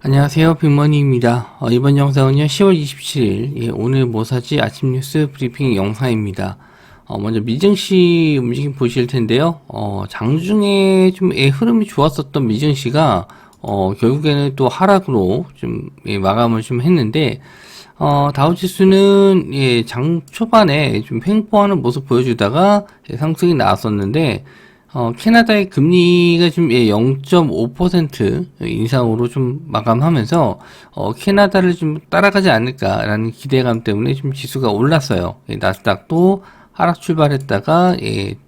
안녕하세요, 빅머니입니다. 이번 영상은요 10월 27일 오늘 뭐 사지 아침 뉴스 브리핑 영상입니다. 먼저 미증시 움직임 보실 텐데요. 장중에 좀 흐름이 좋았었던 미증시가 결국에는 또 하락으로 좀 마감을 좀 했는데, 다우지수는 장 초반에 좀 횡보하는 모습 보여주다가 상승이 나왔었는데, 캐나다의 금리가 지금 0.5% 인상으로 좀 마감하면서, 캐나다를 좀 따라가지 않을까라는 기대감 때문에 좀 지수가 올랐어요. 나스닥도 하락 출발했다가,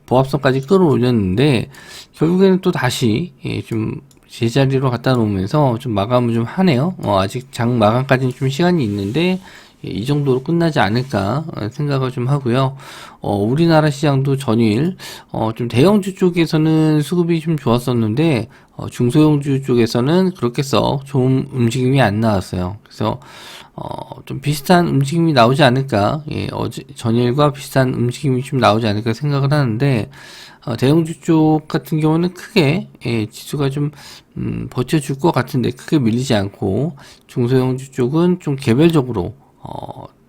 보합선까지 끌어올렸는데, 결국에는 또 다시, 좀 제자리로 갖다 놓으면서 좀 마감을 좀 하네요. 아직 장 마감까지는 좀 시간이 있는데, 이 정도로 끝나지 않을까 생각을 좀 하고요. 우리나라 시장도 전일 좀 대형주 쪽에서는 수급이 좀 좋았었는데, 중소형주 쪽에서는 그렇게 썩 좋은 움직임이 안 나왔어요. 그래서 좀 비슷한 움직임이 나오지 않을까, 어제 전일과 비슷한 움직임이 좀 나오지 않을까 생각을 하는데, 대형주 쪽 같은 경우는 크게 지수가 좀 버텨줄 것 같은데 크게 밀리지 않고, 중소형주 쪽은 좀 개별적으로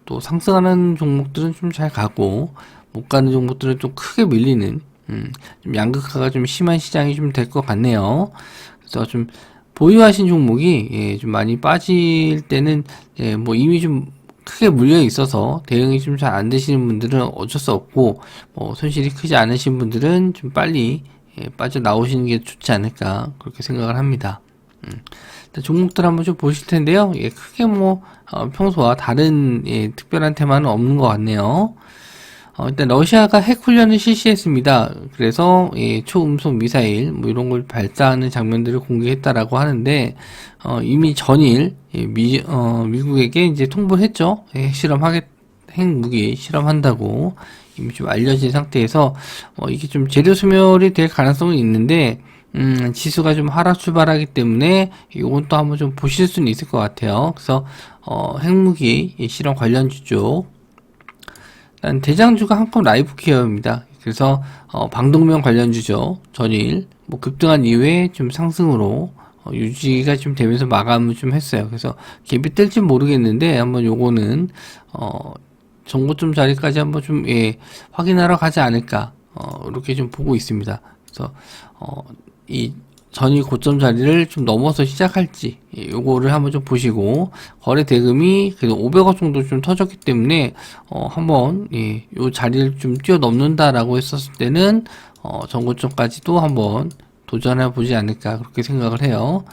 또 상승하는 종목들은 좀 잘 가고 못 가는 종목들은 좀 크게 밀리는 좀 양극화가 좀 심한 시장이 좀 될 것 같네요. 그래서 좀 보유하신 종목이 좀 많이 빠질 때는 뭐 이미 좀 크게 물려 있어서 대응이 좀 잘 안 되시는 분들은 어쩔 수 없고, 뭐 손실이 크지 않으신 분들은 좀 빨리 빠져 나오시는 게 좋지 않을까 그렇게 생각을 합니다. 종목들 한번 좀 보실 텐데요. 크게 뭐 평소와 다른 특별한 테마는 없는 것 같네요. 일단 러시아가 핵 훈련을 실시했습니다. 그래서 초음속 미사일 뭐 이런 걸 발사하는 장면들을 공개했다라고 하는데, 이미 전일 미국에게 이제 통보를 했죠. 핵 무기 실험한다고 이미 좀 알려진 상태에서 이게 좀 재료 소멸이 될 가능성은 있는데, 지수가 좀 하락 출발하기 때문에 이건 또 한번 좀 보실 수는 있을 것 같아요. 그래서 핵무기 실험 관련주 쪽, 일단 대장주가 한컴 라이프 케어입니다. 그래서 방독면 관련주죠. 전일 뭐 급등한 이후에 좀 상승으로 유지가 좀 되면서 마감을 좀 했어요. 그래서 갭이 뜰지 모르겠는데 한번 요거는 정고점 자리까지 한번 좀 확인하러 가지 않을까 이렇게 좀 보고 있습니다. 그래서 이 전일 고점 자리를 좀 넘어서 시작할지 요거를 한번 좀 보시고, 거래 대금이 그래도 500억 정도 좀 터졌기 때문에 한번 요 자리를 좀 뛰어넘는다라고 했었을 때는 전고점까지도 한번 도전해 보지 않을까 그렇게 생각을 해요.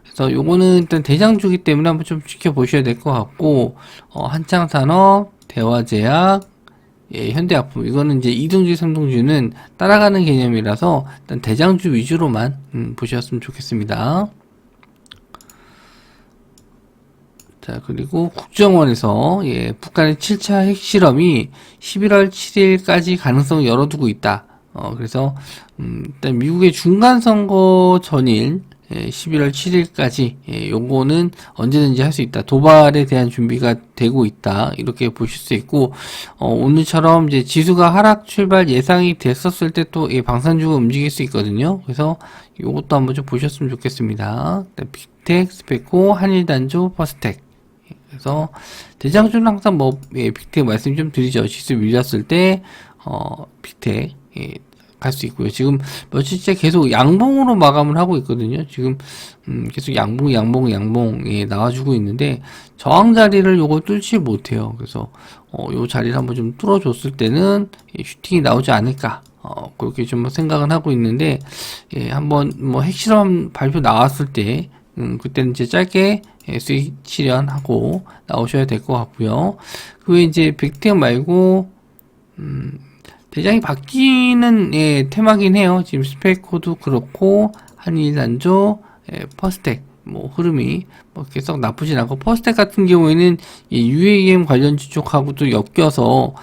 그래서 요거는 일단 대장주기 때문에 한번 좀 지켜보셔야 될 것 같고, 한창산업, 대화제약, 현대약품, 이거는 이제 2등주, 3등주는 따라가는 개념이라서 일단 대장주 위주로만 보셨으면 좋겠습니다. 자, 그리고 국정원에서 북한의 7차 핵실험이 11월 7일까지 가능성을 열어두고 있다. 그래서 일단 미국의 중간선거 전일 11월 7일까지 요거는 언제든지 할 수 있다. 도발에 대한 준비가 되고 있다. 이렇게 보실 수 있고, 오늘처럼 이제 지수가 하락 출발 예상이 됐었을 때 또 방산주가 움직일 수 있거든요. 그래서 요것도 한번 좀 보셨으면 좋겠습니다. 빅텍, 스페코, 한일단조, 퍼스텍. 그래서 대장주는 항상 뭐 빅텍 말씀 좀 드리죠. 지수 밀렸을 때 빅텍 갈 수 있고요. 지금 며칠째 계속 양봉으로 마감을 하고 있거든요. 지금 계속 양봉 나와주고 있는데, 저항 자리를 요거 뚫지 못해요. 그래서 요 자리를 한번 좀 뚫어줬을 때는 슈팅이 나오지 않을까 그렇게 좀 생각은 하고 있는데, 한번 뭐 핵실험 발표 나왔을 때 그때는 이제 짧게 수익 실현하고 나오셔야 될 것 같고요. 그 외에 이제 빅텍 말고 대장이 바뀌는 테마긴 해요. 지금 스페코도 그렇고 한일단조, 퍼스텍 뭐 흐름이 뭐 계속 나쁘진 않고, 퍼스텍 같은 경우에는 이 UAM 관련주 쪽하고도 엮여서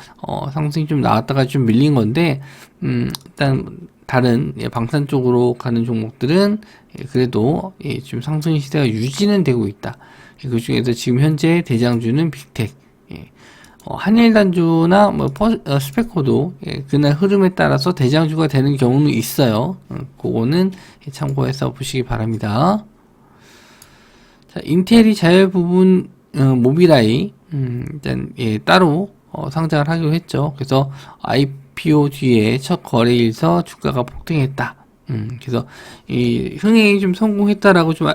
상승이 좀 나왔다가 좀 밀린 건데, 일단 다른 방산 쪽으로 가는 종목들은 그래도 지금 상승 시대가 유지는 되고 있다. 그 중에서 지금 현재 대장주는 빅텍, 한일단주나 뭐 스페코도 그날 흐름에 따라서 대장주가 되는 경우는 있어요. 그거는 참고해서 보시기 바랍니다. 자, 인텔이 자율 부분 모빌아이 일단 따로 상장을 하기로 했죠. 그래서 IPO 뒤에 첫 거래일서 주가가 폭등했다. 그래서 이 흥행이 좀 성공했다라고 좀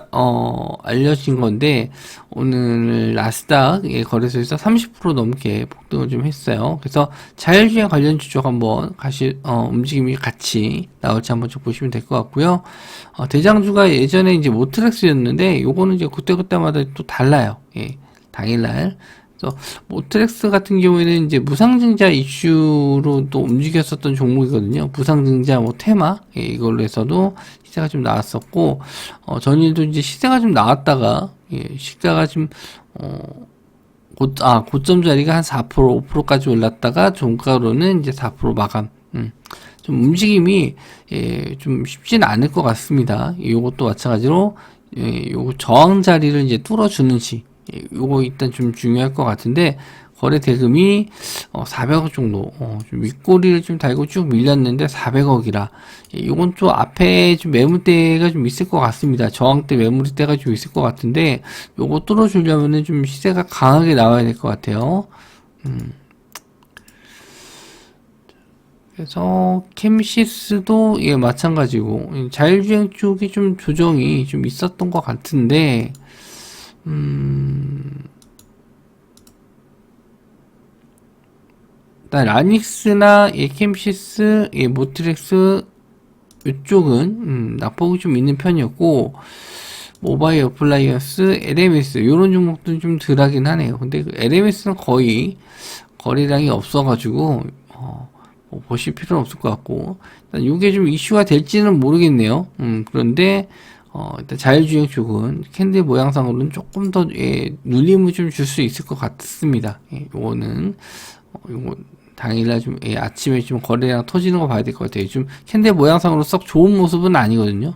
알려진 건데 오늘 나스닥 거래소에서 30% 넘게 폭등을 좀 했어요. 그래서 자율주행 관련 주족 한번 움직임이 같이 나올지 한번 좀 보시면 될 것 같고요. 대장주가 예전에 이제 모트렉스였는데 요거는 이제 그때마다 또 달라요. 당일날. 그래서 모트렉스 같은 경우에는 이제 무상증자 이슈로 또 움직였었던 종목이거든요. 무상증자 테마 이걸로 해서도 시세가 좀 나왔었고 전일도 이제 시세가 좀 나왔다가 시가가 좀 고점 자리가 한 4% 5%까지 올랐다가 종가로는 이제 4% 마감. 좀 움직임이 좀 쉽지는 않을 것 같습니다. 요것도 마찬가지로 요거 저항 자리를 이제 뚫어주는지 요거 일단 좀 중요할 것 같은데 거래 대금이 400억 정도 좀 윗꼬리를 좀 달고 쭉 밀렸는데 400억이라 요건 또 앞에 좀 매물대가 좀 있을 것 같습니다. 저항대 매물대가 좀 있을 것 같은데 요거 뚫어주려면은 좀 시세가 강하게 나와야 될 것 같아요. 그래서 캠시스도 마찬가지고 자율주행 쪽이 좀 조정이 좀 있었던 것 같은데 일단 라닉스나 캠시스, 모트렉스 이쪽은 낙폭이 좀 있는 편이었고 모바일 어플라이언스, LMS 이런 종목들은 좀 덜하긴 하네요. 근데 그 LMS는 거의 거래량이 없어가지고 뭐 보실 필요는 없을 것 같고 일단 이게 좀 이슈가 될지는 모르겠네요. 그런데 일단 자율주행 쪽은 캔들 모양상으로는 조금 더 눌림을 좀 줄 수 있을 것 같습니다. 요거는 요거 당일날 좀 아침에 좀 거래량 터지는 거 봐야 될 것 같아요. 좀 캔들 모양상으로 썩 좋은 모습은 아니거든요.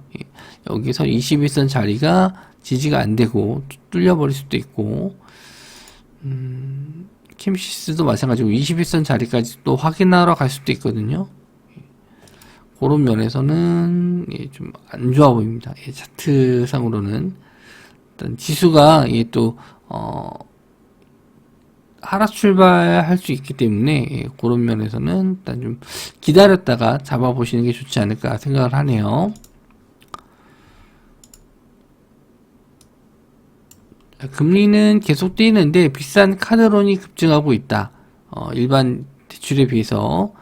여기서 21선 자리가 지지가 안 되고 뚫려버릴 수도 있고 캠시스도 마찬가지고 21선 자리까지 또 확인하러 갈 수도 있거든요. 그런 면에서는 좀 안 좋아 보입니다. 차트상으로는 일단 지수가 또 하락 출발할 수 있기 때문에 그런 면에서는 일단 좀 기다렸다가 잡아보시는 게 좋지 않을까 생각을 하네요. 금리는 계속 뛰는데 비싼 카드론이 급증하고 있다. 일반 대출에 비해서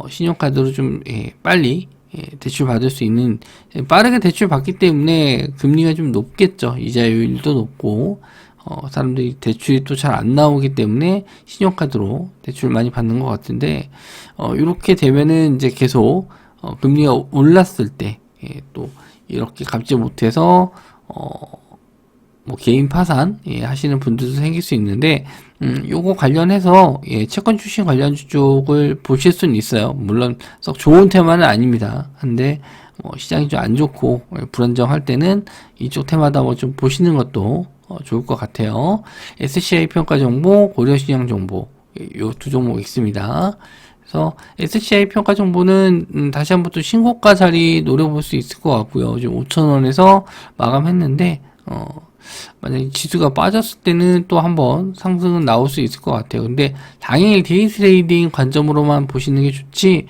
신용카드로 좀 빨리 대출 받을 수 있는 빠르게 대출 받기 때문에 금리가 좀 높겠죠. 이자율도 높고 사람들이 대출이 또 잘 안 나오기 때문에 신용카드로 대출 많이 받는 것 같은데 이렇게 되면은 이제 계속 금리가 올랐을 때 또 이렇게 갚지 못해서 뭐 개인 파산 하시는 분들도 생길 수 있는데 요거 관련해서 채권 출신 관련주 쪽을 보실 수는 있어요. 물론 썩 좋은 테마는 아닙니다. 근데 시장이 좀 안 좋고 불안정할 때는 이쪽 테마다 뭐 좀 보시는 것도 좋을 것 같아요. SCI 평가 정보, 고려시장 정보 요 두 종목 있습니다. 그래서 SCI 평가 정보는 다시 한번 또 신고가 자리 노려볼 수 있을 것 같고요. 지금 5,000원에서 마감했는데 만약에 지수가 빠졌을 때는 또 한번 상승은 나올 수 있을 것 같아요. 근데 당일 데이 트레이딩 관점으로만 보시는 게 좋지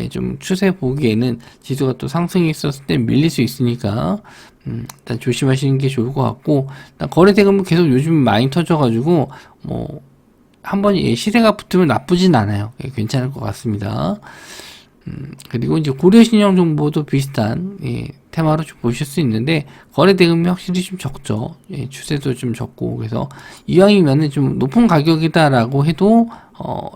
좀 추세 보기에는 지수가 또 상승이 있었을 때 밀릴 수 있으니까 일단 조심하시는 게 좋을 것 같고 일단 거래 대금은 계속 요즘 많이 터져가지고 뭐 한번 시세가 붙으면 나쁘진 않아요. 괜찮을 것 같습니다. 그리고 이제 고려신용 정보도 비슷한 테마로 좀 보실 수 있는데 거래 대금이 확실히 좀 적죠. 추세도 좀 적고 그래서 이왕이면은 좀 높은 가격이다라고 해도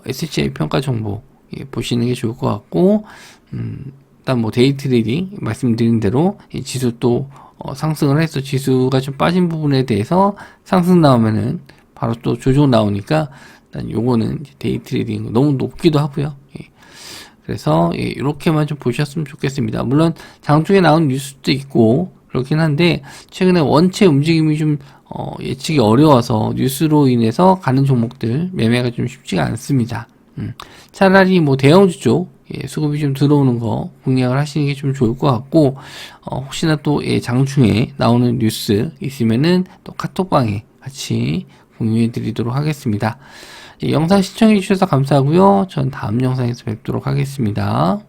SCI 평가 정보 보시는 게 좋을 것 같고 일단 뭐 데이 트레이딩 말씀드린 대로 지수 또 상승을 해서 지수가 좀 빠진 부분에 대해서 상승 나오면은 바로 또 조정 나오니까 일단 요거는 데이 트레이딩 너무 높기도 하고요. 그래서 이렇게만 좀 보셨으면 좋겠습니다. 물론 장중에 나온 뉴스도 있고 그렇긴 한데 최근에 원체 움직임이 좀 예측이 어려워서 뉴스로 인해서 가는 종목들 매매가 좀 쉽지가 않습니다. 차라리 뭐 대형주 쪽 수급이 좀 들어오는 거 공략을 하시는 게 좀 좋을 것 같고, 혹시나 또 장중에 나오는 뉴스 있으면은 또 카톡방에 같이 공유해 드리도록 하겠습니다. 영상 시청해 주셔서 감사하고요. 전 다음 영상에서 뵙도록 하겠습니다.